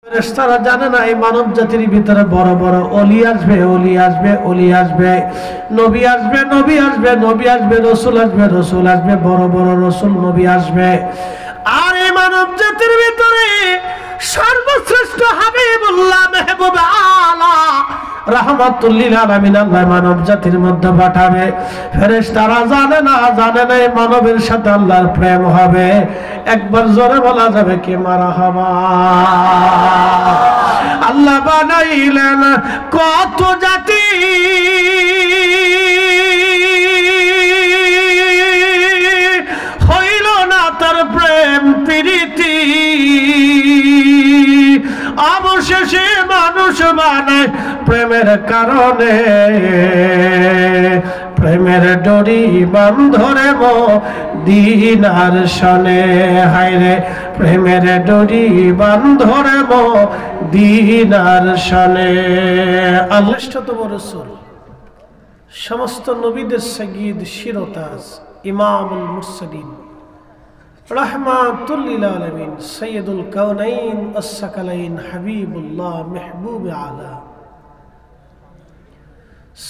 ফেরেশতারা জানে না এই মানব জাতির ভিতরে বড় বড় ওলি আসবে, ওলি আসবে, ওলি আসবে, নবী আসবে, নবী আসবে, নবী আসবে, রাসূল আসবে, রাসূল আসবে, বড় বড় রাসূল নবী আসবে। আর এই মানব জাতির ভিতরে সর্বশ্রেষ্ঠ হাবিবুল্লাহ মেহবুব আলা রাহমাতুল লিল আলামিন আল্লাহ মানব জাতির মধ্যে পাঠাবে। ফেরেশতারা জানে না এই মানবের সাথে আল্লাহর প্রেম হবে। একবার জোরে বলা যাবে কি মারহাবা। আল্লাহ বানাইলেন কত জাতি, হইল না তার প্রেম প্রীতি, অবশেষে মানুষ বানায় প্রেমের কারণে। প্রেমের ডরি বান্ধরে মদিনার শনে, হায়রে প্রেমের ডরি বান্ধরে মদিনার শনে। আল্লাহতম রাসূল সমস্ত নবীদের সাইয়্যিদ শিরতাজ ইমামুল মুরসালিন রাহমাতুল লিল আলামিন সাইয়্যিদুল কাউনাইন আস-সাকালাইন হাবিবুল্লাহ মেহবুব আলা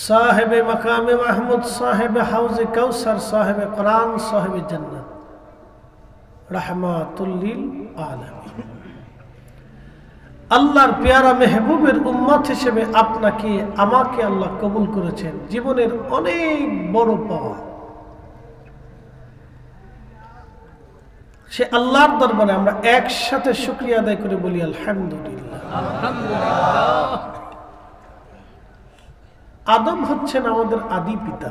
সাহেবে মাকামে মাহমুদ সাহেবে হাউজে কাউসার সাহেবে কোরআন সাহেবে জান্নাত রাহমাতুল লিল আলামিন। আল্লাহর পেয়ারা মেহবুবের উম্মত হিসেবে আপনাকে আমাকে আল্লাহ কবুল করেছেন। জীবনের অনেক বড় পাওয়া। সে আল্লাহর দরবারে আমরা একসাথে শুকরিয়া আদায় করে বলি আলহামদুলিল্লাহ। আদম হচ্ছেন আমাদের আদি পিতা।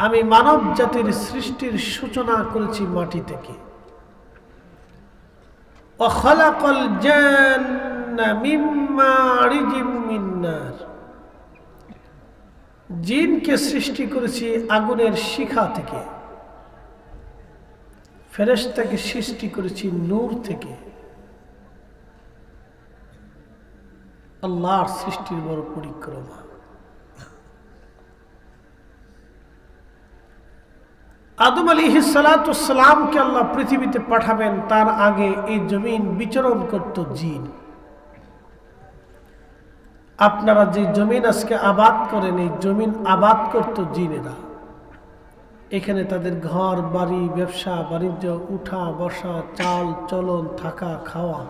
আমি মানব জাতির সৃষ্টির সূচনা করেছি মাটি থেকে। জিনকে সৃষ্টি করেছি আগুনের শিখা থেকে। ফেরেশতাকে সৃষ্টি করেছি নূর থেকে। আল্লাহর সৃষ্টির বড় পরিক্রমা। আদম আলাইহিস সালাতু ওয়াস সালামকে আল্লাহ পৃথিবীতে পাঠাবেন, তার আগে এই জমিন বিচরণ করত জিন। আপনারা যে জমিন আজকে আবাদ করেন, এই জমিন আবাদ করত জিনেরা। এখানে তাদের ঘর বাড়ি, ব্যবসা বাণিজ্য, উঠা বসা, চাল চলন, থাকা খাওয়া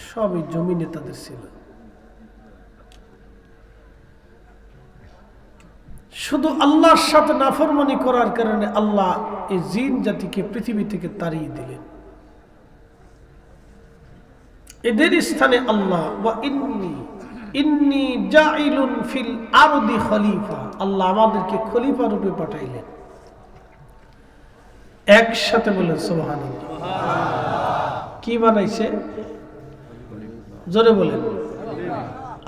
সবই জমিনে তাদের ছিল। শুধু আল্লাহর সাথে নাফরমানি করার কারণে আল্লাহ এই জিন জাতিকে পৃথিবী থেকে তাড়িয়ে দিলেন। এদের স্থানে আল্লাহ ইন্নী জাইলুন ফিল আরদি খলিফা, আল্লাহ আমাদেরকে খলিফা রূপে পাঠাইলেন। একসাথে বলেন সুবহানাল্লাহ। কি বানাইছে? জোরে বলেন,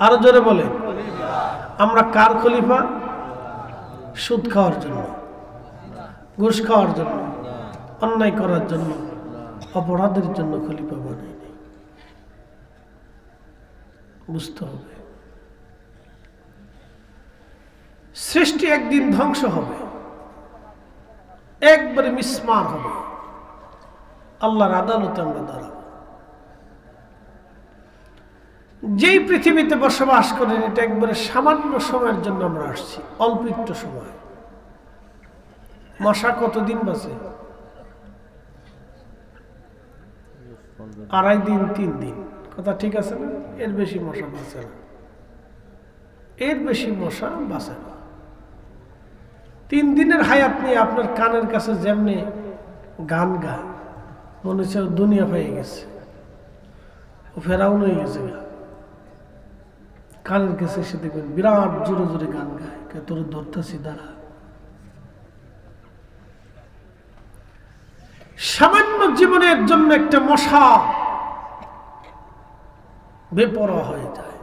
আরো জোরে বলেন। আমরা কার খলিফা? সুদ খাওয়ার জন্য, ঘুষ খাওয়ার জন্য, অন্যায় করার জন্য, অপরাধের জন্য খলিফা বানাই নাই। বুঝতে হবে সৃষ্টি একদিন ধ্বংস হবে, একবারে মিসমার হবে। আল্লাহর আদালতে আমরা দাঁড়াবো। যেই পৃথিবীতে বসবাস করেন, এটা একবারে সামান্য সময়ের জন্য আমরা আসছি, অল্প একটু সময়। মশা কতদিন বাঁচে? 2.5 দিন 3 দিন, কথা ঠিক আছে না? এর বেশি মশা বাঁচে না, এর বেশি মশা বাঁচে না। 3 দিনের হায়াত নিয়ে আপনার কানের কাছে যেমনি গান গায়, মনে হচ্ছে দুনিয়া হয়ে গেছে, ও ফেরাউন হয়ে গেছে। কানের কাছে এসে দেখবেন বিরাট জোরে জোরে গান গায়, তোর ধরতেছি দাঁড়া। সামান্য জীবনের জন্য একটা মশা বেপরোয়া হয়ে যায়।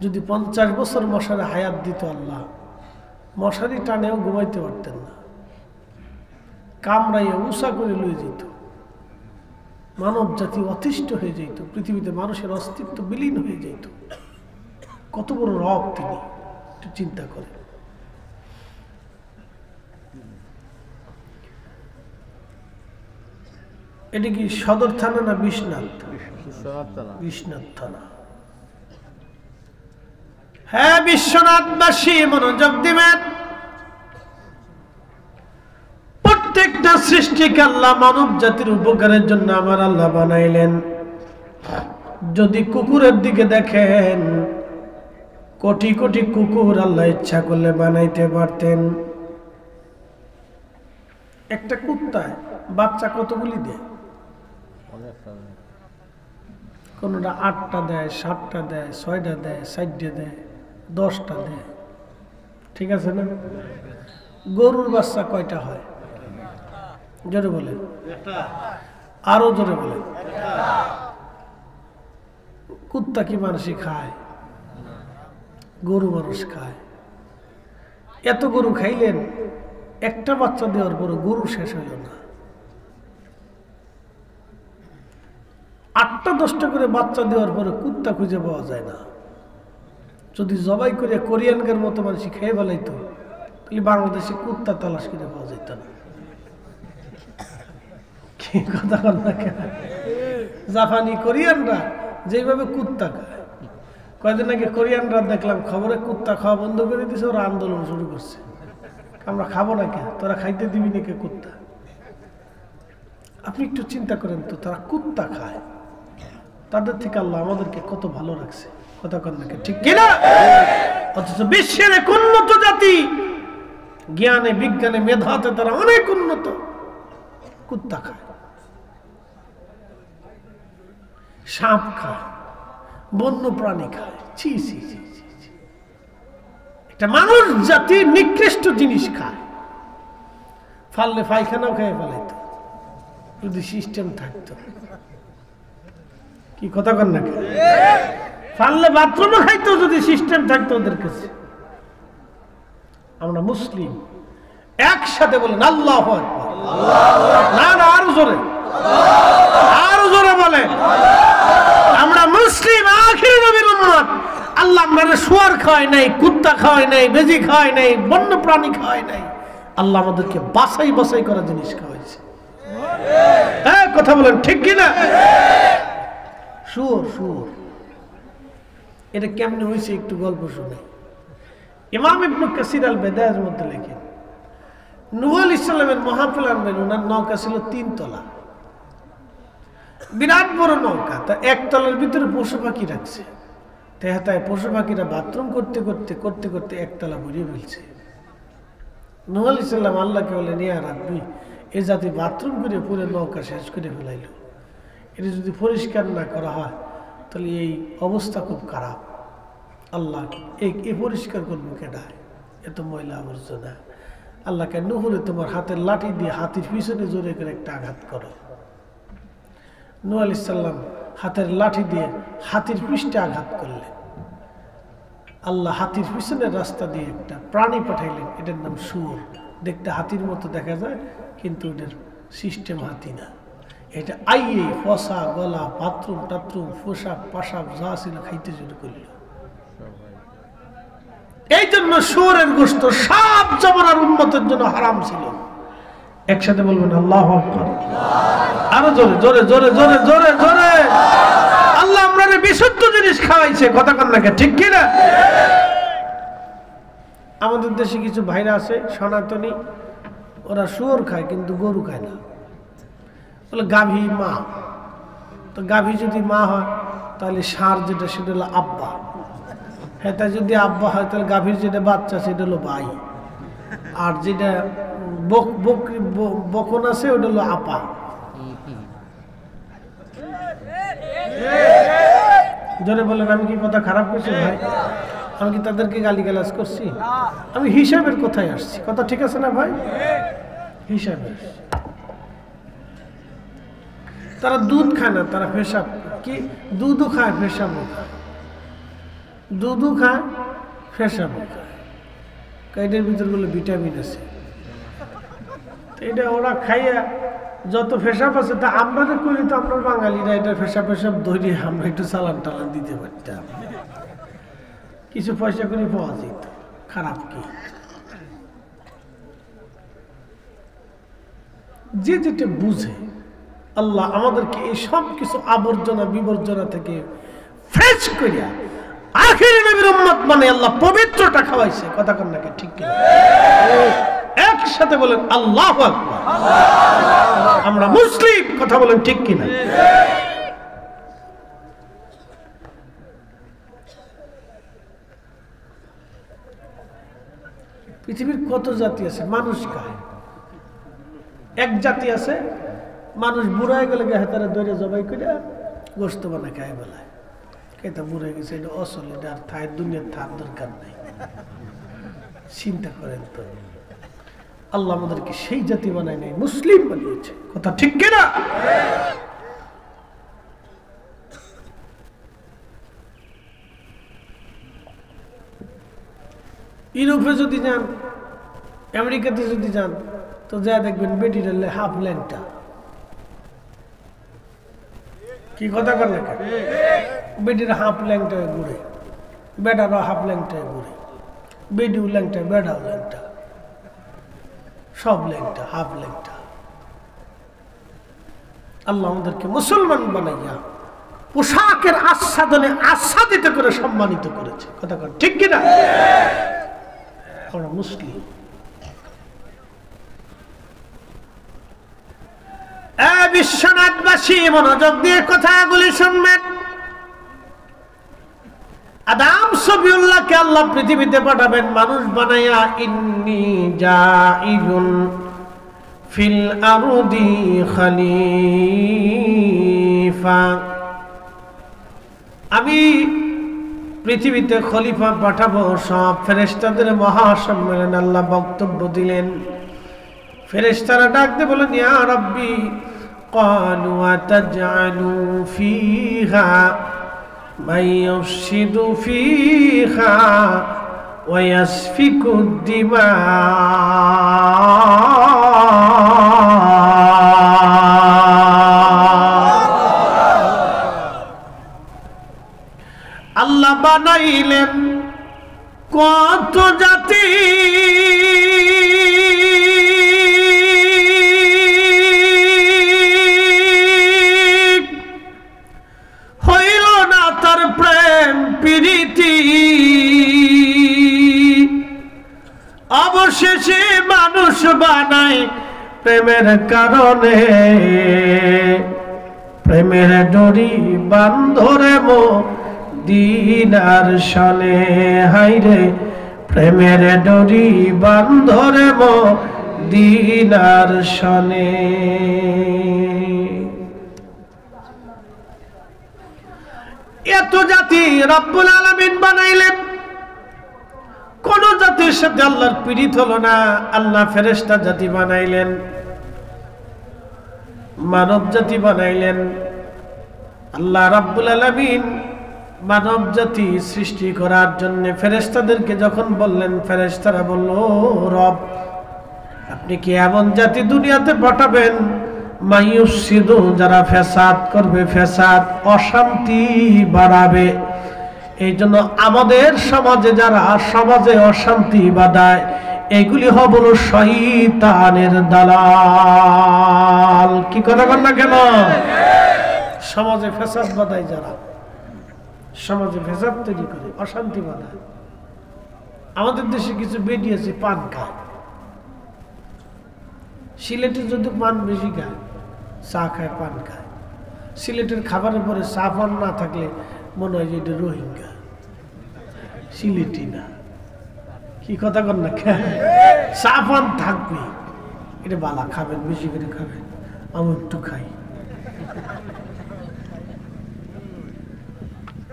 যদি 50 বছর মশার হায়াত দিত আল্লাহ, মশারি টানেও ঘুমাইতে পারতেন না, কামড়াইয়া উষা করে লয়ে যেত। মানব জাতি অতিষ্ঠ হয়ে যেত, পৃথিবীতে মানুষের অস্তিত্ব বিলীন হয়ে যেত। কত বড় রব তিনি, একটু চিন্তা করেন। এটা কি সদর থানা না বিশ্বনাথ? বিশ্বনাথ থানা। হ্যাঁ, বিশ্বনাথবাসী মনোযোগ দিবেন। প্রত্যেকটা সৃষ্টিকে আল্লাহ মানব জাতির উপকারের জন্য আমার আল্লাহ বানাইলেন। যদি কুকুরের দিকে দেখেন, কোটি কোটি কুকুর আল্লাহ ইচ্ছা করলে বানাইতে পারতেন। একটা কুত্তায় বাচ্চা কতগুলি দেয়? কোনটা 8টা দেয়, 7টা দেয়, 6টা দেয়, 4টা দেয়, 10টা দেয়, ঠিক আছে না? গরুর বাচ্চা কয়টা হয়? জোরে বলেন, আরো জোরে বলেন। কুত্তা কি মানুষই খায়? গরু মানুষ খায়। এত গরু খাইলেন, একটা বাচ্চা দেওয়ার পরে গরু শেষ হইল না। 8টা 10টা করে বাচ্চা দেওয়ার পরে কুত্তা খুঁজে পাওয়া যায় না। যদি জবাই করে কোরিয়ানদের মতো মানুষ খেয়ে ফেলাইতো, তাহলে বাংলাদেশে কুত্তা তালাশ করে পাওয়া যেত না। কি কথা বল না কেন? জাপানি কোরিয়ানরা যেভাবে কুত্তা খায়, কয়েকদিন আগে কোরিয়ানরা দেখলাম খবরে কুত্তা খাওয়া বন্ধ করে দিয়েছে, ওরা আন্দোলন শুরু করছে। আমরা খাবো না কে? তোরা খাইতে দিবি নাকি কুত্তা? আপনি একটু চিন্তা করেন তো, তারা কুত্তা খায়, তাদের থেকে আল্লাহ আমাদেরকে কত ভালো রাখছে। কথা কন নাকি, ঠিক কিনা? অথচ বিশ্বের এক উন্নত জাতি, জ্ঞানে বিজ্ঞানে মেধাতে তারা অনেক উন্নত, কুত্তা খায়, সাপ খায়, বন্য প্রাণী খায়। ছি ছি ছি ছি ছি। একটা মানুষ জাতি নিকৃষ্ট জিনিস খায়। ফাললে পায়খানাও খেয়ে ফেলাইতো যদি সিস্টেম থাকতো। কি কথা কন নাকি? ফাললে বাথরুমও খাইতো যদি সিস্টেম থাকতো ওদের কাছে। আমরা মুসলিম, একসাথে বলেন আল্লাহু আকবার। না না, আরো জোরে, আরো জোরে বলেন। আমরা মুসলিম, আখির নবীর উম্মত। আল্লাহ আমাদের শুয়ার খাওয়াই নাই, কুত্তা খাওয়াই নাই, বেজি খাওয়াই নাই, বন্য প্রাণী খাওয়াই নাই। আল্লাহ আমাদেরকে বাছাই বাছাই করা জিনিস খাওয়াইছে। হ্যাঁ, কথা বলেন, ঠিক কিনা? শুয়োর, শুয়োর এটা কেমনে হয়েছে একটু গল্প শুনে। ইমাম ইবনে কাসির আল বেদায়ের মধ্যে লেখেন, নূহ আলাইহিস সালামের মহাফিল আনবেন, ওনার নৌকা ছিল 3 তলা, বিরাট বড় নৌকা। তা 1 তলার ভিতরে পশু পাখি রাখছে। তাই পশু পাখিরা বাথরুম করতে করতে করতে করতে 1 তলা ভরিয়ে ফেলছে। নূহ আলাইহিস সালাম আল্লাহকে বলেন, ইয়া রাব্বি, এই জাতি বাথরুম করে পুরো নৌকা শেষ করে ফেলাইল, এটা যদি পরিষ্কার না করা হয় তাহলে এই অবস্থা খুব খারাপ। আল্লাহ এই পরিষ্কার করবো কেডায়? এত ময়লা আবর্জনা। আল্লাহকে, নূহরে তোমার হাতের লাঠি দিয়ে হাতির পিছনে জোরে করে একটা আঘাত করো। নূহ আলাইহিস সালাম হাতের লাঠি দিয়ে হাতির পৃষ্ঠে আঘাত করলেন। আল্লাহ হাতির পিছনের রাস্তা দিয়ে একটা প্রাণী পাঠাইলেন, এটার নাম শুয়োর। দেখতে হাতির মতো দেখা যায়, কিন্তু এটার সিস্টেম হাতি না। এটা আইয়ে ফসা গলা, বাথরুম টাথরুম, পোশাক পাশাক যা ছিল খাইতে শুরু করল। এই জন্য শুয়োরের গোশত সব জমানার উম্মতের জন্য হারাম ছিল। একসাথে বলবেন আল্লাহু আকবার। আরো জোরে জোরে জোরে জোরে জোরে জোরে। আল্লাহ আমাদের বিশুদ্ধ জিনিস খাওয়াইছে। কথা কন না, ঠিক কি না? আমাদের দেশে কিছু ভাইরা আছে সনাতনী, ওরা শুয়োর খায় কিন্তু গরু খায় না। বলে গাভী মা, তো গাভী যদি মা হয় তাহলে ষাঁড় যেটা সেটা হলো আব্বা। হ্যাঁ, তাই যদি আব্বা হয় তাহলে গাভীর যেটা বাচ্চা সেটা হলো ভাই, আর যেটা বকন আছে ওটা হলো আপা। জোরে বলেন, আমি কি কথা খারাপ করছি ভাই? আমি কি তাদেরকে গালিগালাজ করছি? আমি হিসাবের কোথায় আসছি। কথা ঠিক আছে না ভাই? হিসাবে তারা দুধ খায় না, তারা পেশাব, কি দুধও খায় পেশাবও খায়, দুধও খায় পেশাবও খায়। এটার ভিতরে বলে ভিটামিন আছে। এটা ওরা খাইয়া যত পেশাব আছে তা আমরা করি, তো আমরা বাঙালিরা এটা পেশাব পেশাব ধরে আমরা একটু চালান টালান দিতে পারতাম, কিছু পয়সা করে পাওয়া যেত। খারাপ কি? যে যেটা বুঝে আল্লাহ আমাদেরকে এই সব কিছু আবর্জনা বিবর্জনা থেকে ফ্রেশ করিয়া আখিরি নবীর উম্মত মানে আল্লাহ পবিত্রটা খাওয়াইছে। কথা কন নাকি ঠিক কিনা? একসাথে বলেন আল্লাহু আকবার। আমরা মুসলিম। কথা বলেন ঠিক কিনা? পৃথিবীর কত জাতি আছে, মানুষ খায়। এক জাতি আছে মানুষ বুড়া হয়ে গেলে হাতারে দৌড়ে জবাই করে গোস্ত বানা খায় বেলায়। এটা বুড়ে গেছে, এটা অসল, এটা আর থাই দুনিয়ার থার দরকার নাই। চিন্তা করেন তো, আল্লাহ আমাদেরকে সেই জাতি বানায় নাই, মুসলিম বানিয়েছে। কথা ঠিক কিনা? ইউরোপে যদি যান, আমেরিকাতে যদি যান, তো যা দেখবেন বেটির হাফ ল্যাংটা। কি কথা কর না? বেটির হাফ ল্যাংটায় ঘুরে, বেটারও হাফ ল্যাংটায় ঘুরে, বেটিও ল্যাংটা, বেটাও ল্যাংটা, সব ল্যাংটা, হাফ ল্যাংটা। আল্লাহ আমাদেরকে মুসলমান বানাইয়া পোশাকের আস্বাদনে আস্বাদিত করে সম্মানিত করেছে। কথা কর ঠিক কিনা? আমরা মুসলিম। বিশ্বনাথবাসী মনোযোগ দিয়ে কথাগুলি শুনবেন। আদম সফিউল্লাহকে আল্লাহ পৃথিবীতে পাঠাবেন মানুষ বানাইয়া। ইন্নী জাইলুন ফিল আরদি খলিফা, আমি পৃথিবীতে খলিফা পাঠাবো। সব ফেরেশতাদের মহাসম্মেলনে আল্লাহ বক্তব্য দিলেন। ফেরেশতারা ডাক দিয়ে বলেন, ইয়া রাব্বি ক্বালু আতাজআলু ফীহা মান ইউফসিদু ফীহা ওয়া ইয়াসফিকু দিমা। আল্লাহ বানাইলেন কত জাতি, হইল না তার প্রেম প্রীতি, অবশেষে মানুষ বানায় প্রেমের কারণে। প্রেমের ডরি বান্ধরে মদিনার সনে, হাইরে প্রেমের ডরি বান্ধরে মদিনার সনে। এত জাতি রব্বুল আলামিন বানাইলেন, কোন জাতির সাথে আল্লাহর পীড়িত হলো না। আল্লাহ ফেরেশতা জাতি বানাইলেন, মানব জাতি বানাইলেন। আল্লাহ রাব্বুল আলামিন মানব জাতি সৃষ্টি করার জন্য ফেরেশতাদেরকে যখন বললেন, ফেরেশতারা বলল, রব আপনি কি এমন জাতি দুনিয়াতে পাঠাবেন মাইয়ুফসিদু, যারা ফ্যাসাদ করবে, ফ্যাসাদ অশান্তি বাড়াবে। এই জন্য আমাদের সমাজে যারা সমাজে অশান্তি বাঁধায়, এগুলি হল শয়তানের দালাল। কি কথা বল না কেন? সমাজে ফ্যাসাদ বাঁধায়, যারা সমাজে ফ্যাসাদ তৈরি করে, অশান্তি বাঁধায়। আমাদের দেশে কিছু বেডি আছে পান খায়। সিলেটে যদি পান বেশি খায়, চা খায়, পান খায়। সিলেটের খাবারের পরে চা পান না থাকলে মনে হয় যে এটা রোহিঙ্গা, সিলেটি না। কি কথা কর না? চা পান থাকবে, এটা বালা, খাবেন, বেশি করে খাবেন। আমি একটু খাই,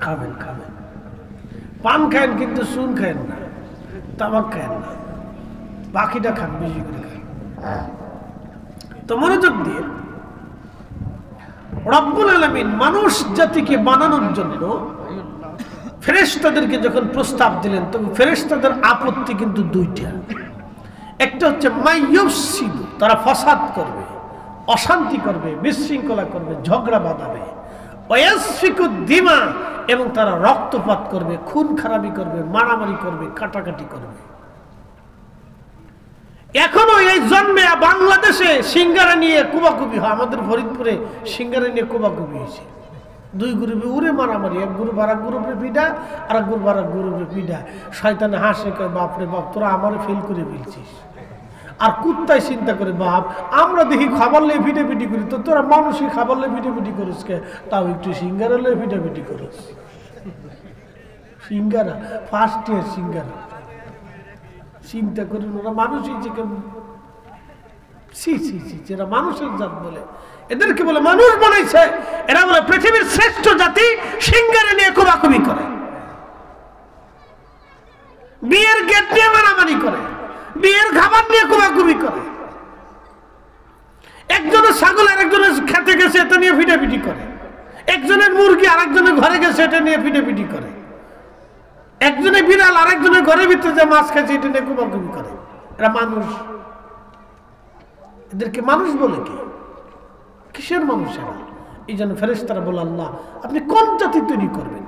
খাবেন খাবেন, পান খায়েন কিন্তু চুন খায়েন না, তামাক খায়েন না, বাকিটা খান, বেশি করে খান। তো মনোযোগ দিয়ে, রব্বুল আলামিন মানুষ জাতিকে বানানোর জন্য ফেরেশতাদেরকে যখন প্রস্তাব দিলেন, তখন ফেরেশতাদের আপত্তি কিন্তু দুইটা। একটা হচ্ছে মাইয়ুফসিদু, তারা ফাসাদ করবে, অশান্তি করবে, বিশৃঙ্খলা করবে, ঝগড়া বাঁধাবে। ওয়াসফিকু দিমা, এবং তারা রক্তপাত করবে, খুন খারাপি করবে, মারামারি করবে, কাটাকাটি করবে। এখনো এই জন্মে বাংলাদেশে সিঙ্গারা নিয়ে কুবাকুবি হয়। আমাদের ফরিদপুরে সিঙ্গারা নিয়ে কুবাকুবি হয়েছে, দুই গ্রুপে উড়ে মারামারি, এক গ্রুপ আর এক গ্রুপের পিঠা, আর এক গ্রুপ আর এক গ্রুপের পিঠা। শয়তানে হাসে, কয় বাপরে বাপ তোরা আমারে ফেল করে ফেলছিস। আর কুত্তায় চিন্তা করে, বাপ আমরা দেখি খাবার লেগে পিটাপিটি করি, তো তোরা মানুষই খাবার লেগে পিটাপিটি করিস কে, তাও একটু সিঙ্গারা লেগে পিটাপিটি করিস। সিঙ্গারা ফার্স্ট ইয়ার সিঙ্গারা, চিন্তা করেন ওরা মানুষই যে এরা মানুষের জাত বলে, এদেরকে বলে মানুষ বানাইছে। এরা বলে পৃথিবীর শ্রেষ্ঠ জাতি, সিঙ্গারা নিয়ে কোবাকুবি করে, বিয়ের গেট নিয়ে মারামারি করে, বিয়ের খাবার নিয়ে কোবাকুবি করে। একজনের ছাগল আর একজনের খেতে গেছে এটা নিয়ে পিটাপিটি করে, একজনের মুরগি আর একজনের ঘরে গেছে এটা নিয়ে পিটাপিটি করে, একজনের বিড়াল আর একজনের ঘরের ভিতরে যে মাছ খাচ্ছে এটা নিয়ে কোবাকুবি করে। এরা মানুষ, এদেরকে মানুষ বলে কি? কিসের মানুষ এরা? এই জন্য ফেরেশতারা বলে, আল্লাহ আপনি কোন জাতি তৈরি করবেন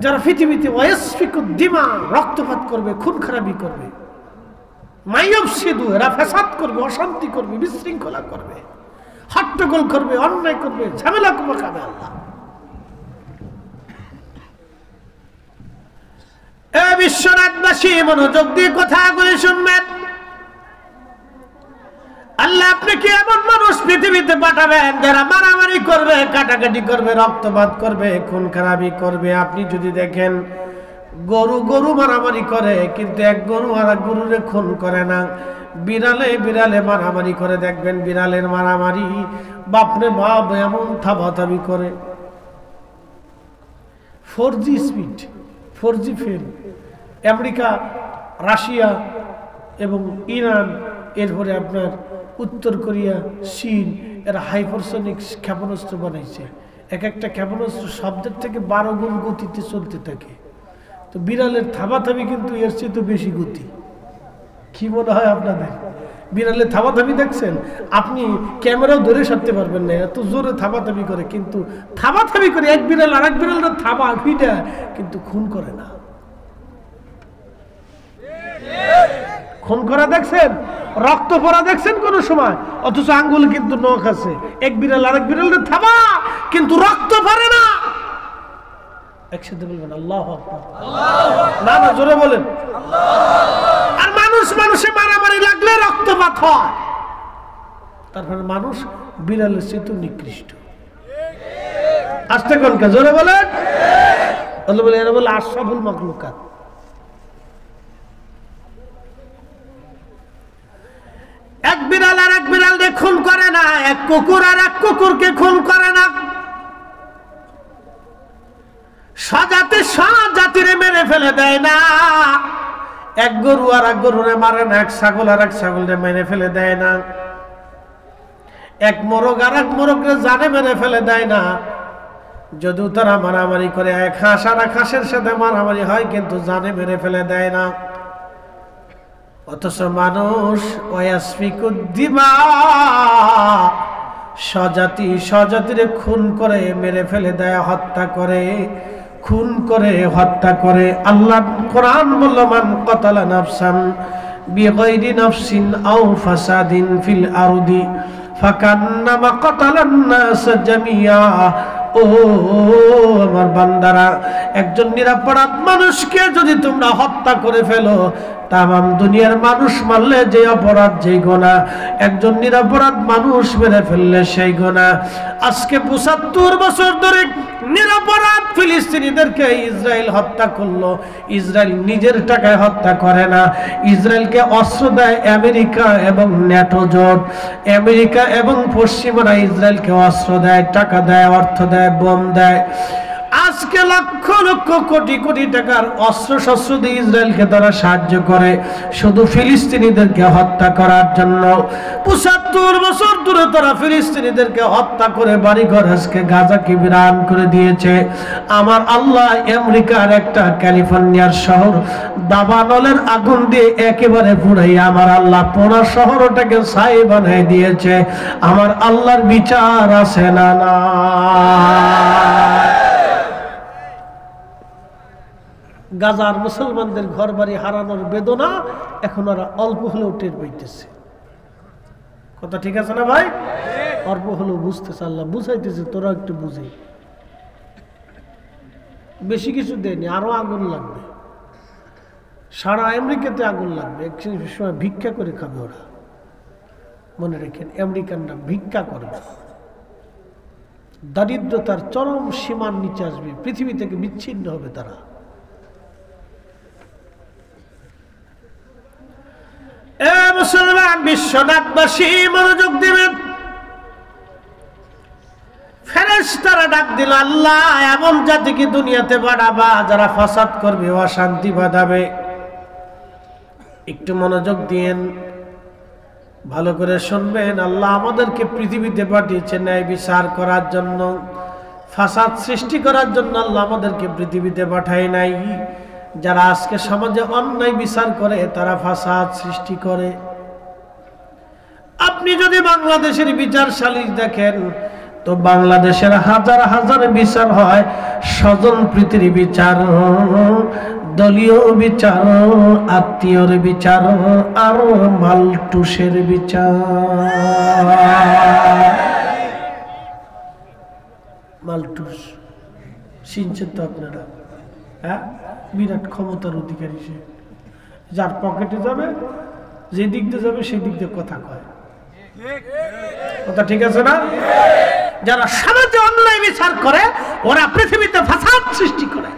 যারা পৃথিবীতে ওয়াসফিকুদ দিমা, রক্তপাত করবে, খুন খারাপি করবে, মাইয়ফসিদু, এরা ফাসাদ করবে, অশান্তি করবে, বিশৃঙ্খলা করবে, হট্টগোল করবে, অন্যায় করবে, ঝামেলা করবে। আল্লাহ এ বিশ্বনাথবাসী মনোযোগ দিয়ে কথাগুলি শুনবেন। আল্লাহ আপনি কি এমন মানুষ পৃথিবীতে পাঠাবেন যারা মারামারি করবে, কাটাকাটি করবে, রক্তপাত করবে, খুন খারাপি করবে? আপনি যদি দেখেন গরু মারামারি করে, কিন্তু এক গরু আর এক গরুরে খুন করে না। বিড়ালে মারামারি করে, দেখবেন বিড়ালের মারামারি বাপরে বাপ এমন থাবাথাবি করে। 4G speed, 4G fail. America, Russia এবং ইরান, এরপরে আপনার উত্তর কোরিয়া, চীন, এরা হাইপারসনিক ক্ষেপণাস্ত্র বানাইছে। এক একটা ক্ষেপণাস্ত্র শব্দের থেকে 12 গুণ গতিতে চলতে থাকে। তো বিড়ালের থাবাথাবি কিন্তু এর চেয়ে তো বেশি গতি। কি মনে হয় আপনাদের? বিড়ালের থাবাথাবি দেখছেন? আপনি ক্যামেরাও ধরে সারতে পারবেন না, এত জোরে থাবাথাবি করে। কিন্তু থাবাথাবি করে এক বিড়াল আর এক বিড়ালের থাবা ফিটা, কিন্তু খুন করে না। খুন করা দেখছেন? রক্ত পড়া দেখছেন কোন সময়? অথচ আঙ্গুল কিন্তু নখ আছে। এক বিড়াল আরেক বিড়ালের থাবা, কিন্তু রক্ত পড়ে না। একসাথে বলবেন আল্লাহু আকবার। না না, জোরে বলেন। আর মানুষে মারামারি লাগলে রক্তপাত হয়। তারপরে মানুষ বিড়ালের চেয়ে তো নিকৃষ্ট। আস্তে কোনকে জোরে বলেন। বলে এরা বলে আশরাফুল মাখলুকাত। এক বিড়াল আর এক বিড়ালকে খুন করে না, এক কুকুর আর এক কুকুরকে খুন করে না। স্বজাতিরে মেরে ফেলে দেয় না। এক গরু আর এক গরুরে মারে না, এক ছাগল আর এক ছাগলরে মেরে ফেলে দেয় না, এক মোরগ আর এক মোরগরে জানে মেরে ফেলে দেয় না। যদিও তারা মারামারি করে, এক হাঁস আর এক হাঁসের সাথে মারামারি হয়, কিন্তু জানে মেরে ফেলে দেয় না। অথচ মানুষ ওয়াসফিকুদ দিমা, স্বজাতিরে খুন করে, মেরে ফেলে দেয়, হত্যা করে, খুন করে, হত্যা করে। আল্লাহ কোরআন বলল, মান কাতালা নাফসান বিগাইরি নাফসিন আও ফাসাদিন ফিল আরদি ফাকান্নামা কাতালান নাস জামিয়া। ও আমার বান্দারা, একজন নিরপরাধ মানুষকে যদি তোমরা হত্যা করে ফেলো, তামাম দুনিয়ার মানুষ মারলে যে অপরাধ, যেই গুনাহ, একজন নিরপরাধ মানুষ মেরে ফেললে সেই গুনাহ। আজকে ৭৫ বছর ধরে নিরপরাধ ফিলিস্তিনিদেরকে ইসরায়েল হত্যা করলো। ইসরায়েল নিজের টাকায় হত্যা করে না, ইসরায়েলকে অস্ত্র দেয় আমেরিকা এবং ন্যাটো জোট। আমেরিকা এবং পশ্চিমারা ইসরায়েলকে অস্ত্র দেয়, টাকা দেয়, অর্থ দেয়, বোম দেয়। আজকে লক্ষ লক্ষ কোটি কোটি টাকার অস্ত্র শস্ত্র দিয়ে ইসরায়েলকে তারা সাহায্য করে, শুধু ফিলিস্তিনিদেরকে হত্যা করার জন্য। ৭৫ বছর ধরে তারা ফিলিস্তিনিদেরকে হত্যা করে বাড়িঘর আজকে গাজাকে বিরান করে দিয়েছে। আমার আল্লাহ আমেরিকার একটা ক্যালিফোর্নিয়ার শহর দাবানলের আগুন দিয়ে একেবারে পুড়াইয়া আমার আল্লাহ পুরো শহরটাকে ছাই বানিয়ে দিয়েছে। আমার আল্লাহর বিচার আছে না? না। গাজার মুসলমানদের ঘর বাড়ি হারানোর বেদনা এখন ওরা অল্প হলেও টের পাইতেছে। কথা ঠিক আছে না ভাই? অল্প হলেও বুঝতেছে, আল্লাহ বুঝাইতেছে তোরা একটু বুঝে। বেশি কিছু দেয়নি, আরো আগুন লাগবে, সারা আমেরিকাতে আগুন লাগবে। এক সময় ভিক্ষা করে খাবে ওরা, মনে রেখেন। আমেরিকানরা ভিক্ষা করবে, দারিদ্রতার চরম সীমার নিচে আসবে, পৃথিবী থেকে বিচ্ছিন্ন হবে তারা। এ মুসলমান বিশ্বনাথবাসী মনোযোগ দিবেন। ফেরেশতারা ডাক দিল, আল্লাহ এমন জাতিকে দুনিয়াতে বাড়াবা যারা ফাসাদ করবে, অশান্তি বাঁধাবে। একটু মনোযোগ দিয়েন, ভালো করে শুনবেন। আল্লাহ আমাদেরকে পৃথিবীতে পাঠিয়েছে ন্যায় বিচার করার জন্য, ফাসাদ সৃষ্টি করার জন্য আল্লাহ আমাদেরকে পৃথিবীতে পাঠায় নাই। যারা আজকে সমাজে অন্যায় বিচার করে তারা ফাসাদ সৃষ্টি করে। আপনি যদি বাংলাদেশের বিচার সালিশ দেখেন তো বাংলাদেশের হাজার হাজার বিচার হয় স্বজন প্রীতির বিচার, দলীয় বিচার, আত্মীয়র বিচার, আর মালটুসের বিচার। মালটুস শুনছেন তো আপনারা? হ্যাঁ, বিরাট ক্ষমতার অধিকারী সে, যার পকেটে যাবে, যে দিক দিয়ে যাবে সেই দিক দিয়ে কথা কয়। কথা ঠিক আছে না? যারা সমাজে অন্যায় বিচার করে ওরা পৃথিবীতে ফাসাদ সৃষ্টি করে,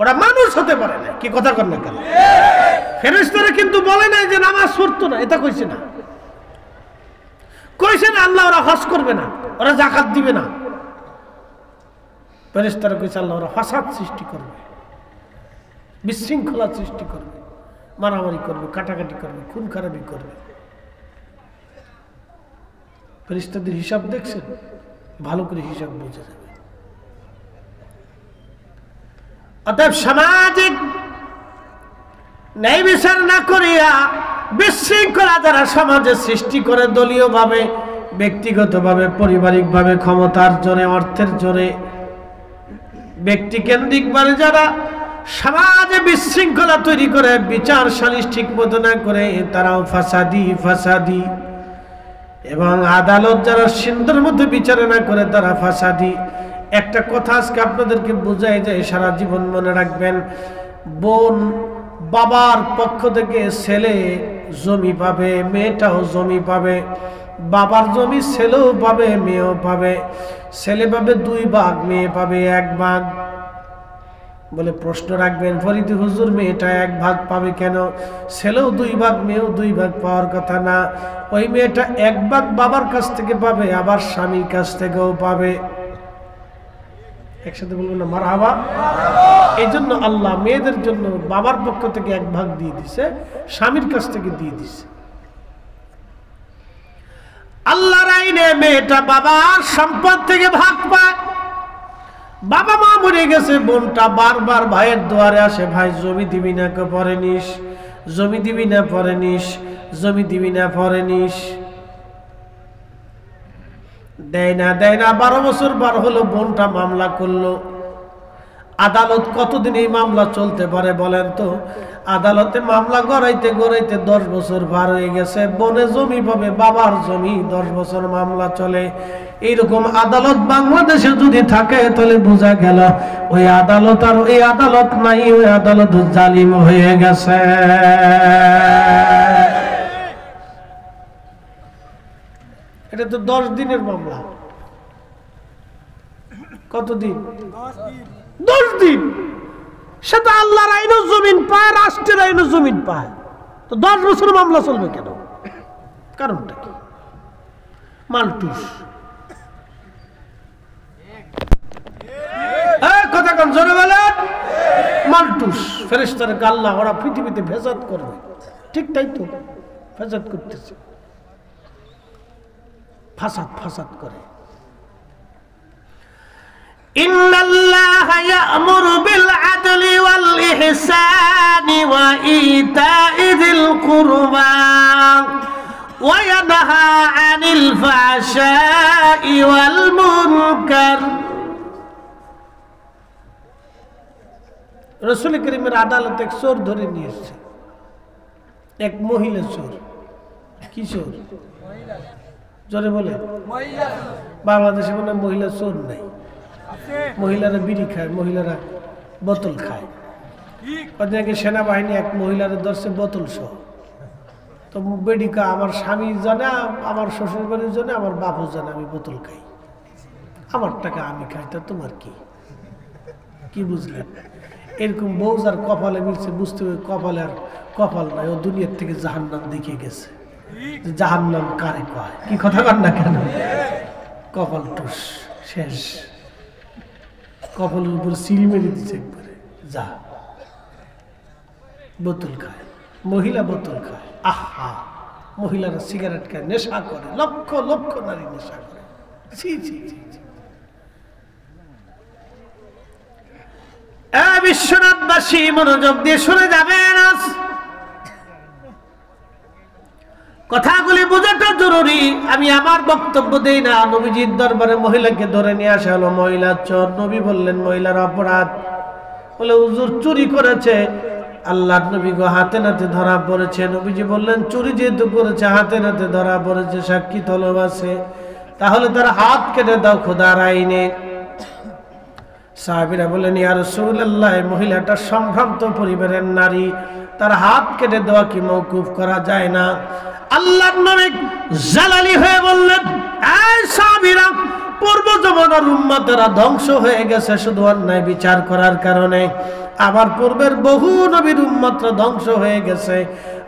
ওরা মানুষ হতে পারে না। কি কথা কর না কেন? ফেরেশতারা কিন্তু বলে নাই যে নামাজ পড়তো না, এটা কইছে না। কইছে না আল্লাহ ওরা হজ করবে না, ওরা যাকাত দিবে না। ফেরেশতারা কইছে আল্লাহ ওরা ফাসাদ সৃষ্টি করবে, বিশৃঙ্খলা সৃষ্টি করবে, মারামারি করবে, কাটাকাটি করবে, খুন খারাপি করবে। ফেরেশতাদের হিসাব দেখছেন? ভালো করে হিসাব বুঝে যাবে। অতএব সামাজিক ন্যায় বিচার না করিয়া বিশৃঙ্খলা যারা সমাজে সৃষ্টি করে, দলীয় ভাবে, ব্যক্তিগতভাবে, পারিবারিক ভাবে, ক্ষমতার জোরে, অর্থের জোরে, ব্যক্তি কেন্দ্রিক ভাবে যারা সমাজে বিশৃঙ্খলা তৈরি করে, বিচার সালিশ ঠিক মতো না করে, তারাও ফাসাদি। এবং আদালত যারা সুন্দর মতো বিচার না করে তারা ফাসাদি। একটা কথা আজকে আপনাদেরকে বোঝাই যায়, সারা জীবন মনে রাখবেন। বোন বাবার পক্ষ থেকে ছেলে জমি পাবে, মেয়েটাও জমি পাবে। বাবার জমি ছেলেও পাবে, মেয়েও পাবে। ছেলে পাবে 2 ভাগ, মেয়ে পাবে 1 ভাগ। বলে প্রশ্ন রাখবেন, ফরিদি হুজুর মেয়েটা 1 ভাগ পাবে কেন? ছেলেও 2 ভাগ, মেয়েও 2 ভাগ পাওয়ার কথা না। ওই মেয়েটা 1 ভাগ বাবার কাছ থেকে পাবে, আবার স্বামীর কাছ থেকেও পাবে। একসাথে বলবেন না মারহাবা? এই জন্য আল্লাহ মেয়েদের জন্য বাবার পক্ষ থেকে 1 ভাগ দিয়ে দিছে, স্বামীর কাছ থেকে দিয়ে দিছে। আল্লাহর আইনে মেয়েটা বাবার সম্পদ থেকে ভাগ পায়। বাবা মা মরে গেছে, বোনটা বারবার ভাইয়ের দুয়ারে আসে, ভাই জমি দিবি না, পরে নিস, জমি দিবি না, পরে নিস, জমি দিবি না, পরে নিস। দেয় না 12 বছর বার হলো, বোনটা মামলা করলো। আদালত কতদিন এই মামলা চলতে পারে বলেন তো? আদালতে মামলা গড়াইতে 10 বছর পার হয়ে গেছে। বোনে জমি পাবে, বাবার জমি, 10 বছর মামলা চলে। এইরকম আদালত বাংলাদেশে যদি থাকে তাহলে বোঝা গেল ওই আদালত আর ওই আদালত নাই, ওই আদালত জালিম হয়ে গেছে। এটা তো 10 দিনের মামলা। কতদিন? 10 দিন। সেটা আল্লাহর আইনও জমিন পায়, রাষ্ট্রের আইনও জমিন পায়। তো 10 বছর মামলা চলবে কেন? কারণটা কি? মালটুস। কথা কম জোরে বলেন। মালটুস। ফেরেশতারা আল্লাহ ওরা পৃথিবীতে ফেসাদ করবে। ঠিক তাই তো, ফেসাদ করতেছে, ফাসাদ করে। ইন্নাল্লাহা ইয়া'মুরু বিল আদলি ওয়াল ইহসানি ওয়া ইতা'i যিল কুরবা ওয়া ইয়ানহা আনিল ফাহশাই ওয়াল মুনকার। রাসূল করিমের আদালতে এক চোর ধরে নিয়ে এসেছে, এক মহিলা চোর। কি চোর? জোরে বলে। বাংলাদেশে মনে হয় মহিলা চোর নাই, মহিলারা বিড়ি খায়, মহিলারা বোতল খায়। কদিন আগে সেনাবাহিনী এক মহিলারা ধরছে বোতল সহ। তো বেডিকা আমার স্বামী জানে, আমার শ্বশুর বাড়ির জন্য, আমার বাপও জানে আমি বোতল খাই, আমার টাকা আমি খাই, তা তোমার কি? কি বুঝলেন? এরকম বউ যার কপালে মিলছে বুঝতে হবে কপালে আর কপাল নাই, ও দুনিয়ার থেকে জাহান্নাম দেখে গেছে। জাহান্নাম কারে কয়? কি কথা কন না কেন? কপাল টুস শেষ, কপালের উপর সিল মেরে দিচ্ছে একবারে। যা বোতল খায়, মহিলা বোতল খায়। আহা, মহিলারা সিগারেট খায়, নেশা করে, লক্ষ লক্ষ নারী নেশা করে। ছি ছি ছি ছি। বিশ্বনাথবাসী মনোযোগ দিয়ে শুনে যাবেন, কথাগুলি বোঝাটা জরুরি। আমি আমার বক্তব্য দেই না। নবীজির দরবারে মহিলাকে ধরে নিয়ে আসা হলো, মহিলা চোর। নবী বললেন মহিলার অপরাধ, বলে হুজুর চুরি করেছে। আল্লাহর নবী গো হাতে নাতে ধরা পড়েছে। নবীজি বললেন চুরি যেহেতু করেছে, হাতে নাতে ধরা পড়েছে, সাক্ষী তলব আছে, তাহলে তার হাত কেটে দাও খোদার আইনে। সাহাবীরা বললেন ইয়া রাসূলুল্লাহ, মহিলাটা সম্ভ্রান্ত পরিবারের নারী, তার হাত কেটে দেওয়া কি মওকুফ করা যায় না? আল্লাহর নবী জালালি হয়ে বললেন, এই সাহাবীরা, পূর্ব জমানার উম্মতেরা ধ্বংস হয়ে গেছে শুধু অন্যায় বিচার করার কারণে। আবার পূর্বের বহু নবীর উম্মতরা ধ্বংস হয়ে গেছে।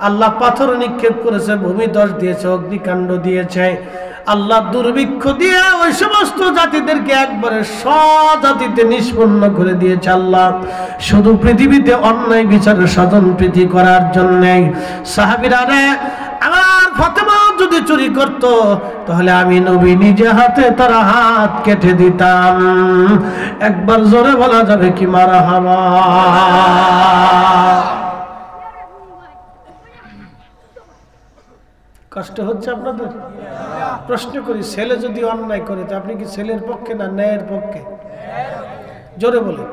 আল্লাহ পাথর নিক্ষেপ করেছে, ভূমিধস দিয়েছে, অগ্নিকাণ্ড দিয়েছে, আল্লাহ দুর্ভিক্ষ দিয়ে ওই সমস্ত জাতিদেরকে একবারে স্বজাতিতে নিষ্পন্ন করে দিয়েছে আল্লাহ, শুধু পৃথিবীতে অন্যায় বিচারের স্বজন প্রীতি করার জন্যে। সাহাবীরা রে, আমার ফাতেমা যদি চুরি করত তাহলে আমি নবী নিজে হাতে তার হাত কেটে দিতাম। একবার জোরে বলা যাবে কি মারহাবা? কষ্ট হচ্ছে আপনাদের? প্রশ্ন করি, ছেলে যদি অন্যায় করে তো আপনি কি ছেলের পক্ষে না ন্যায়ের পক্ষে? জোরে বলে,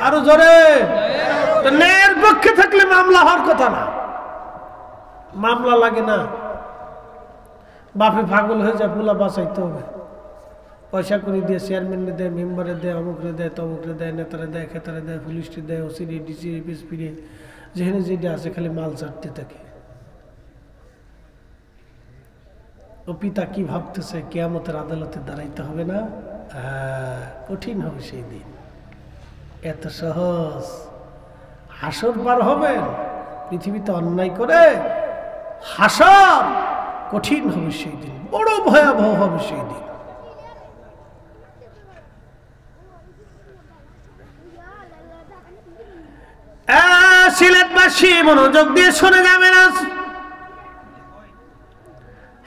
আরো জোরে। তো ন্যায়ের পক্ষে থাকলে মামলা হওয়ার কথা না, মামলা লাগে না। বাপে পাগল হয়ে যায়, পোলা বাঁচাইতে হবে, পয়সা করে দিয়ে চেয়ারম্যানে দেয়, মেম্বারে দেয়, অমুকরে দেয়, তমুকরে দেয়, নেতারে দেয়, খেতারে দেয়, পুলিশটি দেয়, ওসিডি, ডিসি, পিএসপি, যেখানে যেটা আছে খালি মাল চাটতে থাকে। ও পিতা কি ভাবতেছে, কিয়ামতের আদালতে দাঁড়াইতে হবে না? কঠিন হবে সেই দিন। এত সহজ হাসর পার হবে? পৃথিবীতে অন্যায় করে হাসর কঠিন হবে সেই দিন, বড় ভয়াবহ হবে সেই দিন। সিলেটবাসী মনোযোগ দিয়ে শুনে যাবেন,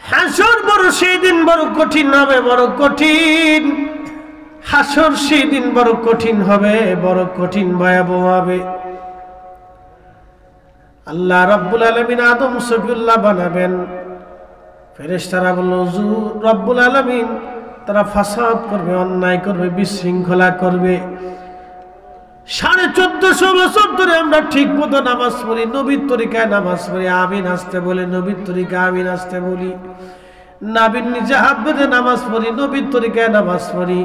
হাসর বড় সেই দিন বড় কঠিন হবে, বড় কঠিন। হাসর সেই দিন বড় কঠিন হবে, বড় কঠিন ভয়াবহ হবে। আল্লাহ রাব্বুল আলামিন আদম সফিউল্লাহ বানাবেন। ফেরেশতারা বলল হুজুর, রাব্বুল আলামিন তারা ফাসাদ করবে, অন্যায় করবে, বিশৃঙ্খলা করবে। 1450 বছর ধরে আমরা ঠিক মতো নামাজ পড়ি, নবীর তরিকায় নামাজ পড়ি, আমিন আসতে বলে নবীর তরিকায় আমিন আসতে বলি, নবীর নিজে হাত বেঁধে নামাজ পড়ি, নবীর তরিকায় নামাজ পড়ি।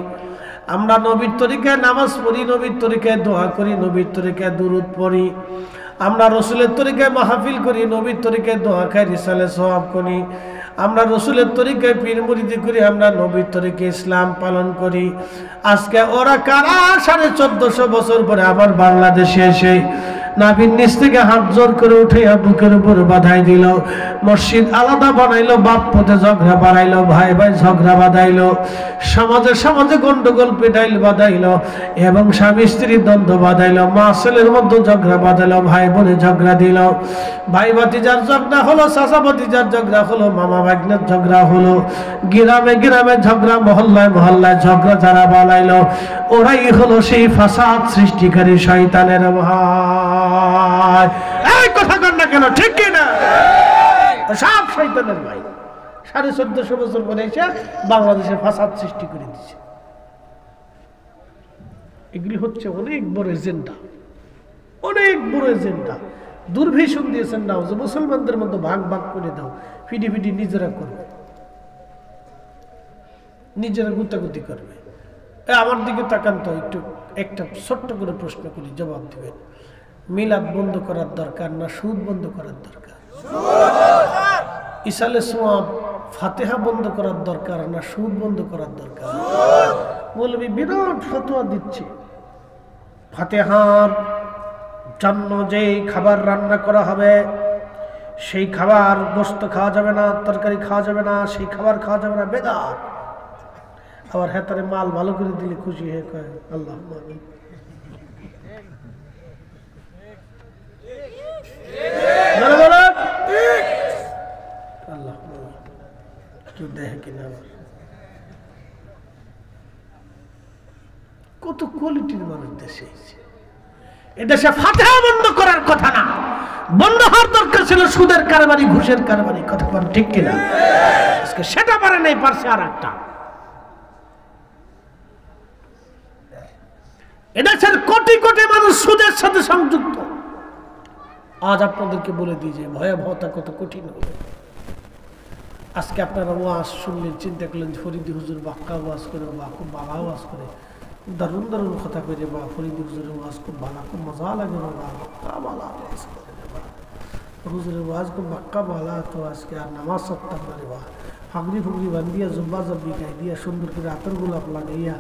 আমরা নবীর তরিকায় নামাজ পড়ি, নবীর তরিকায় দোয়া করি, নবীর তরিকায় দুরূদ পড়ি। আমরা রসুলের তরিকায় মাহফিল করি, নবীর তরিকায় দোয়া খাই, রিসালে সওয়াব করি। আমরা রসুলের তরিকায় পীর মুরিদি করি, আমরা নবীর তরিকায় ইসলাম পালন করি। আজকে ওরা কারা 1450 বছর পরে আবার বাংলাদেশে এসে নাবির নিচ থেকে হাত জোর করে উঠে বুকের উপর বাঁধাই দিল, মসজিদ আলাদা বানাইলো, বাপ পথে ঝগড়া বাড়াইলো, ভাই ভাই ঝগড়া বাঁধাইলো, সমাজে সমাজে গন্ডগোল পেটাইল বাঁধাইলো, এবং স্বামী স্ত্রীর দ্বন্দ্ব বাঁধাইলো, মা ছেলের মধ্যে ঝগড়া বাঁধাইলো, ভাই বোনে ঝগড়া দিল, ভাই ভাতিজার ঝগড়া হলো, চাচা ভাতিজার ঝগড়া হলো, মামা ভাগ্নের ঝগড়া হলো, গ্রামে গ্রামে ঝগড়া, মহল্লায় মহল্লায় ঝগড়া যারা বানাইলো, ওরাই হলো সেই ফাসাদ সৃষ্টিকারী শয়তানের ভাই। এই কথা কর না কেন, ঠিক কি না? সব শয়তানের ভাই। 1450 বছর পরে এসে বাংলাদেশে ফাসাদ সৃষ্টি করে দিচ্ছে। এগুলি হচ্ছে অনেক বড় এজেন্ডা। অনেক বড় এজেন্ডা, দুর্ভিশন দিয়েছেন না যে মুসলমানদের মধ্যে ভাগ ভাগ করে দাও, ফিডি ফিডি নিজেরা করবে, নিজেরা গুতাগুতি করবে। আমার দিকে তাকান তো একটু, একটা ছোট্ট করে প্রশ্ন করি, জবাব দিবেন। মিলাদ বন্ধ করার দরকার না সুদ বন্ধ করার দরকার? ইসালে সোয়াব ফাতেহা বন্ধ করার দরকার না সুদ বন্ধ করার দরকার? বলবি বিরাট ফতোয়া দিচ্ছে, ফাতেহার জন্য যে খাবার রান্না করা হবে সেই খাবার গোশত খাওয়া যাবে না, তরকারি খাওয়া যাবে না, সেই খাবার খাওয়া যাবে না, বেদাত। আবার হেতারে মাল ভালো করে দিলে খুশি হয়ে কয় আল্লাহ আমিন। আল্লাহ কেউ দেখে কিনা? কত কোয়ালিটির মানুষ দেশে। এদেশে ফাতেহা বন্ধ করার কথা না, বন্ধ হওয়ার দরকার ছিল সুদের কারবারি, ঘুষের কারবারি। কথা বল ঠিক কিনা? আজকে সেটা পারে নাই, পারছে আর একটা। এদেশের কোটি কোটি মানুষ সুদের সাথে সংযুক্ত। আজ আপনাদেরকে বলে দিই যে ভয়াবহতা কত কঠিন হবে। আজকে আপনারা ওয়াজ শুনলেন, চিন্তা করলেন ফরিদি হুজুর বাক্কা ওয়াজ করে বা খুব ভালো ওয়াজ করে, দারুণ দারুণ কথা করে, বা ফরিদি হুজুরের ওয়াজ খুব ভালো, খুব মজা লাগে, হুজুরের ওয়াজ খুব বাক্কা ভালো। তো আজকে আর নামাজ সত্তাম না রে বা, ফাগরি ফুগরি বান্ধিয়া জুব্বা জব্বি গাই দিয়া সুন্দর করে আতর গোলাপ লাগাইয়া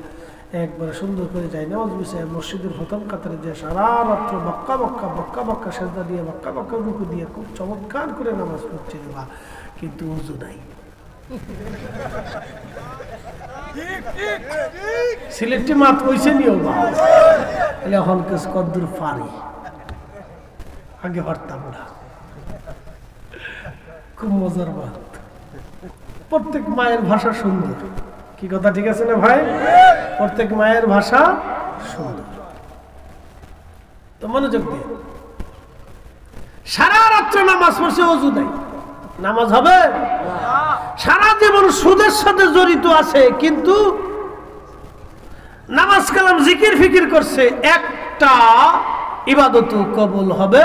একবার সুন্দর করে যাই নামাজ বিষয়ে মসজিদের প্রথম কাতারে যে সারা রাত্র বক্কা বক্কা বক্কা বক্কা সেজদা দিয়ে বক্কা বক্কা রুকু দিয়ে খুব চমৎকার করে নামাজ পড়ছে রে বা, কিন্তু উজু নাই। সিলেক্টি মাত কইছে নিও বা, এখন কেস কদ্দুর পারি, আগে পারতাম না। খুব মজার বাত, প্রত্যেক মায়ের ভাষা সুন্দর। কি কথা ঠিক আছে না ভাই? প্রত্যেক মায়ের ভাষা সুন্দর। তো মনোযোগ দিয়ে, সারা রাত্র নামাজ পড়ছে, ওযু নাই, নামাজ হবে? সারা জীবন সুদের সাথে জড়িত আছে, কিন্তু নামাজ কালাম জিকির ফিকির করছে, একটা ইবাদত কবুল হবে?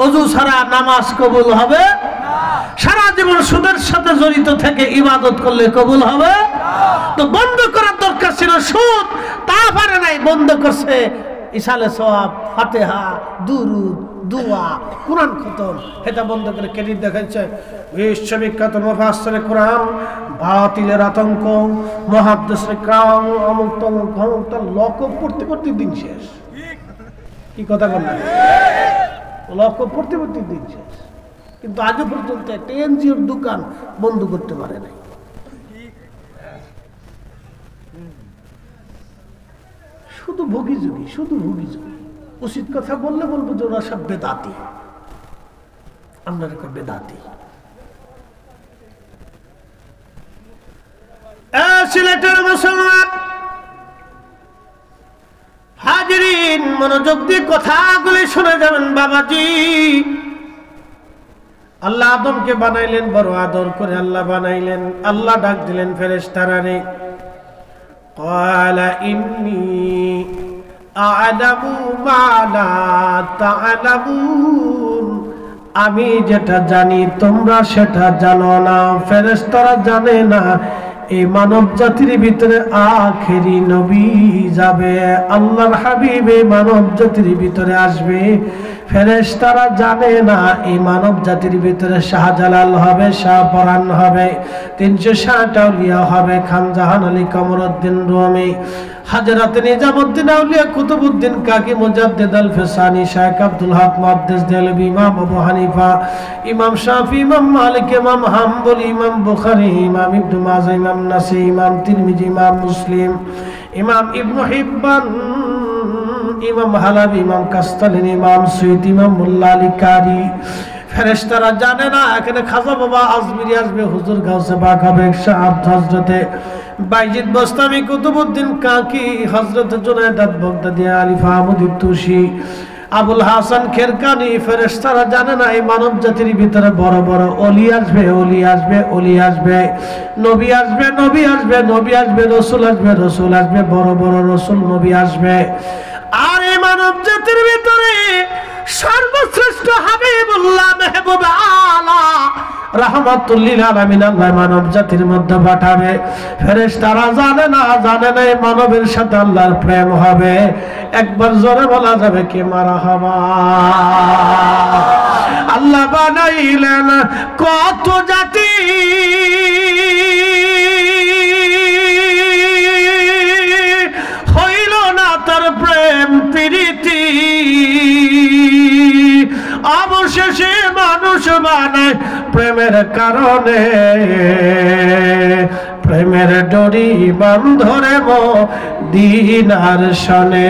ওযু ছাড়া নামাজ কবুল হবে? সারা জীবন সুদের সাথে জড়িত থেকে ইবাদত করলে কবুল হবে? তো বন্ধ করার দরকার ছিল সুদ, তা পারে নাই, বন্ধ করছে ইসালে সওয়াব, ফাতিহা, দুরুদ, দোয়া, কোরআন খতম, এটা বন্ধ করে ক্রেডিট দেখাচ্ছে বিশ্ববিখ্যাত মুফাসসিরে কোরআন, বাতিলের আতঙ্ক, মুহাদ্দিসে কাম, অমুক তমুক অমুক লক্ষ পড়তে পড়তে দিন শেষ। কি কথা বললেন? লক্ষ পড়তে পড়তে দিন শেষ, কিন্তু আজও পর্যন্ত একটা এনজিওর দোকান বন্ধ করতে পারে নাই। শুধু ভোগীযোগী, শুধু ভোগীযোগী। উচিত কথা বললে বলবো যে ওরা সব বেদাতি, আমরা বেদাতি। সিলেটের মুসলমান হাজিরিন, মনোযোগ দিয়ে কথাগুলি শুনে যাবেন বাবাজি। আল্লাহ আদমকে বানাইলেন, বড় আদর করে আল্লাহ বানাইলেন। আল্লাহ ডাক দিলেন ফেরেশতারে, ক্বালা ইন্নী আ'লামু মা লা তা'লামুন, আমি যেটা জানি তোমরা সেটা জানো না। ফেরেশতারা জানে না এই মানব জাতির ভিতরে আখেরি নবী যাবে, আল্লাহর হাবিব এই মানব জাতির ভিতরে আসবে। ফেরেশতারা জানে না এই মানব জাতির ভিতরে শাহজালাল হবে, শাহপরান হবে, 360 আউলিয়া হবে, খান জাহান আলী, কমরউদ্দিন রুমি, হযরত নিজামউদ্দিন আউলিয়া কুতুবউদ্দিন কাকি, মুজাদ্দিদ আল ফিসানি, শেখ আব্দুল হক মুহাদ্দিস দেহলভী, ইমাম আবু হানিফা, ইমাম শাফি, ইমাম মালিক, ইমাম হাম্বলি, ইমাম বুখারী, ইমাম ইবনে মাজাহ, ইমাম নাসাই, ইমাম তিরমিজি, ইমাম মুসলিম, ইমাম ইবনে হিব্বান, ইমাম হালাবি, ইমাম কাস্তালিনী, ইমাম সুয়ুতি, ইমাম মোল্লা আলী কারি। ফেরেশতারা জানে না এখানে খাজা বাবা আজমিরি আসবে, হুজুর গাউসে পাক হবে, শাহ হযরতে বাইজিদ বস্তামি, কুতুবউদ্দিন কাকি, হযরত জুনায়েদ বাগদাদি, আলী ফাহমুদ তুসি, আবুল হাসান খেরকানি। ফেরেশতারা জানে না এই মানব জাতির ভিতরে বড় বড় ওলি আসবে, ওলি আসবে, ওলি আসবে, নবী আসবে, নবী আসবে, নবী আসবে, রাসূল আসবে, রাসূল আসবে, বড় বড় রাসূল নবী আসবে। আর এই মানব মানব জাতির ভিতরে সর্বশ্রেষ্ঠ হাবিবুল্লাহ মেহবুব আলা রাহমাতুল লিল আলামিন আল্লাহ মানব জাতির মধ্যে পাঠাবে। ফেরেশতারা জানে না এই মানবের সাথে আল্লাহর প্রেম হবে। একবার জোরে বলা যাবে কি মারহাবা। আল্লাহ বানাইলেন কত জাতি, হইল না তার প্রেম প্রীতি, অবশেষে মানুষ বানায় প্রেমের কারণে। প্রেমের ডরি বন্ধরে মদিনার শনে,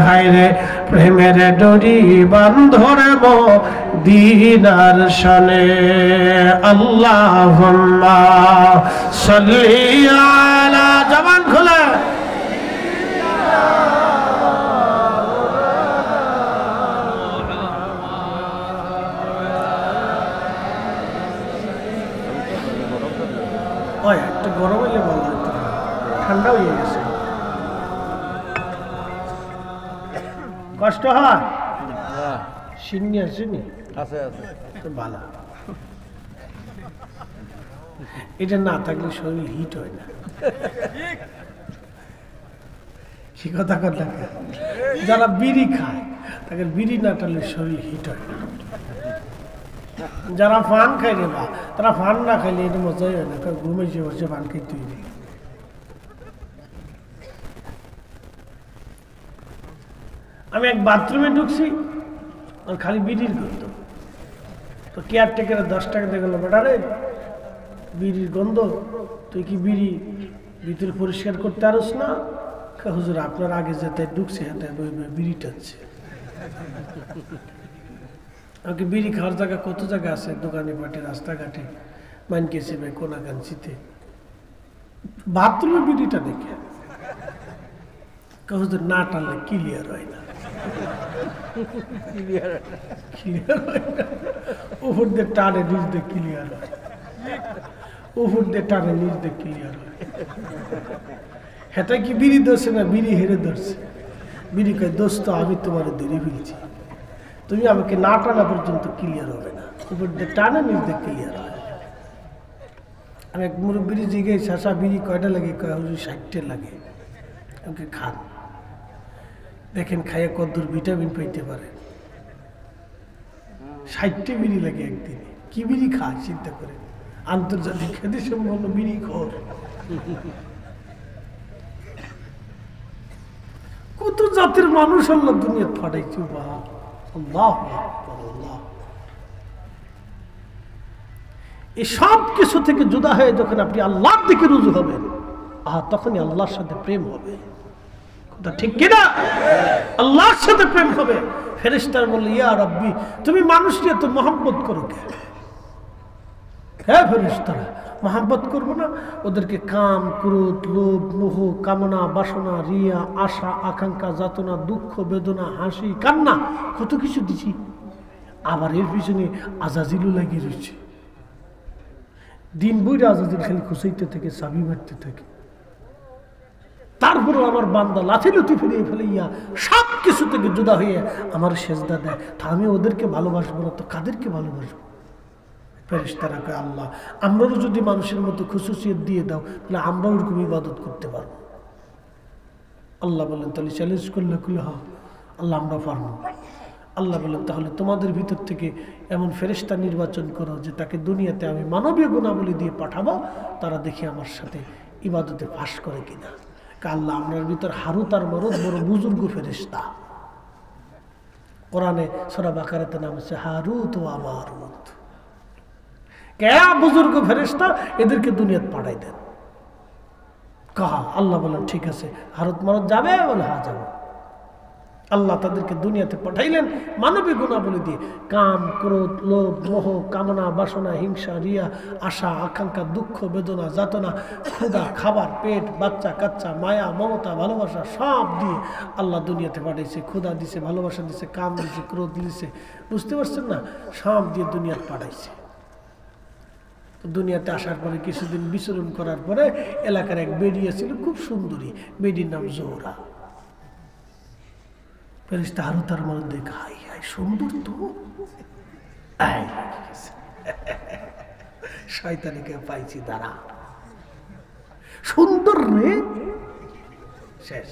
হায়রে প্রেমের ডরি বন্ধরে মদিনার শনে। আল্লাহুম্মা সাল্লি আলা, জবান খুলে একটু গরম হইলে ভালো হতো, ঠান্ডা হয়ে গেছে। কষ্ট হয় সিন্নি আসেনি ভালো, এটা না থাকলে শরীর হিট হয় না। সে কথা কথা যারা বিড়ি খায় তাকে বিড়ি না টানলে শরীর হিট হয় না। যারা পান খাই রে বা তারা পান না খাইলে এটা মজাই হয় না, ঘুমেছে বসে পান খাইতে হইবে। আমি এক বাথরুমে ঢুকছি, আর খালি বিড়ির গন্ধ। তো কেয়ারটেকার 10 টাকা দিয়ে গেল, বেটা রে বিড়ির গন্ধ, তুই কি বিড়ি ভিতরে পরিষ্কার করতে পারস না? হুজুর আপনার আগে যেতে ঢুকছে হাতে বিড়ি টানছে। আমাকে বিড়ি খাওয়ার জায়গা কত জায়গা আছে, দোকানে পাটে, রাস্তাঘাটে, মানকেছে ভাই কোনাকাঞ্চিতে, বাথরুমে বিড়িটা দেখে হুজুর না টানলে ক্লিয়ার হয় না। উপর দিয়ে টানে নিচ দিয়ে ক্লিয়ার হয়, উপর দিয়ে টানে নিচ দিয়ে ক্লিয়ার হয়। হেটা কি বিড়ি ধরছে না বিড়ি হেরে ধরছে? বিড়ি কয় দোস্ত আমি তোমার ধরে ফেলছি, তুমি আমাকে না টানা পর্যন্ত ক্লিয়ার হবে না, উপর দিয়ে টানে নিচ দিয়ে ক্লিয়ার হয়। আমি এক মুরব্বী জিজ্ঞেস শাসা বিড়ি কয়টা লাগে? কয় হুজুর 60টা লাগে। আমাকে খান, দেখেন খাইয়ে কতদূর ভিটামিন পাইতে পারে। 60টা বিড়ি লাগে একদিনে। কি বিড়ি খায় চিন্তা করে, আন্তর্জাতিক খ্যাতি সম্পন্ন বিড়ি খোর। কত জাতির মানুষ আল্লাহ দুনিয়া ফাটাইছে। আল্লাহ আল্লাহ, এই সব কিছু থেকে জুদা হয়ে যখন আপনি আল্লাহর দিকে রুজু হবেন, তখনই আল্লাহর সাথে প্রেম হবে। কথা ঠিক কিনা? আল্লাহর সাথে প্রেম হবে। ফেরেশতারা বলল, ইয়া রাব্বি, তুমি মানুষকে এত মহব্বত করো কেন? হ্যাঁ ফেরেশতারা মহব্বত করবো না? ওদেরকে কাম, ক্রোধ, লোভ, মোহ, কামনা, বাসনা, রিয়া, আশা, আকাঙ্ক্ষা, যাতনা, দুঃখ, বেদনা, হাসি, কান্না, কত কিছু দিছি। আবার এর পিছনে আজাজিলও লাগিয়ে রয়েছে। দিন বইরা আজাজিল খালি খুঁচাইতে থেকে, চাবি মারতে থাকে। তারপরে আমার বান্দা লাথি লুথি ফিরিয়ে ফেলাইয়া সব কিছু থেকে জুদা হয়ে আমার সেজদা দেয়। তা আমি ওদেরকে ভালোবাসবো না তো কাদেরকে ভালোবাসবো? ফেরেশতারা কয়, আল্লাহ আমরাও যদি মানুষের মতো খুশুসিয়ত দিয়ে দাও তাহলে আমরাও ওরকম ইবাদত করতে পারবো। আল্লাহ বলেন, তাহলে চ্যালেঞ্জ করলে খুলে হ্যাঁ আল্লাহ আমরা পারবো। আল্লাহ বলেন, তাহলে তোমাদের ভিতর থেকে এমন ফেরেশতা নির্বাচন করো যে তাকে দুনিয়াতে আমি মানবীয় গুণাবলী দিয়ে পাঠাবো, তারা দেখি আমার সাথে ইবাদতে পাশ করে কিনা। আল্লাহ আপনার ভিতর হারুত আর মারুত বড় বুজুর্গ ফেরেশতা। কোরআনে সূরা বাকারাতে নাম আছে হারুত ওয়া মারুত। কে বুজুর্গ ফেরেশতা, এদেরকে দুনিয়াতে পাঠাই দেন। কাহা আল্লাহ বলেন, ঠিক আছে হারুত মারুত যাবে? বলে হ্যাঁ যাবে। আল্লাহ তাদেরকে দুনিয়াতে পাঠাইলেন মানবিক গুণাবলী দিয়ে। কাম, ক্রোধ, লোভ, মোহ, কামনা, বাসনা, হিংসা, রিয়া, আশা, আকাঙ্ক্ষা, দুঃখ, বেদনা, যাতনা, ক্ষুধা, খাবার, পেট, বাচ্চা কাচ্চা, মায়া, মমতা, ভালোবাসা সব দিয়ে আল্লাহ দুনিয়াতে পাঠাইছে। ক্ষুধা দিছে, ভালোবাসা দিছে, কাম দিছে, ক্রোধ দিছে, বুঝতে পারছেন না? সব দিয়ে দুনিয়াতে পাঠাইছে। দুনিয়াতে আসার পরে কিছুদিন বিচরণ করার পরে এলাকার এক বেড়ি ছিল, খুব সুন্দরী বেডির নাম জোহরা। ফেরেশতা হারুতার মনে দেখে হাই হাই সুন্দর তো শয়তানিকে পাইছি দাঁড়া সুন্দর রে শেষ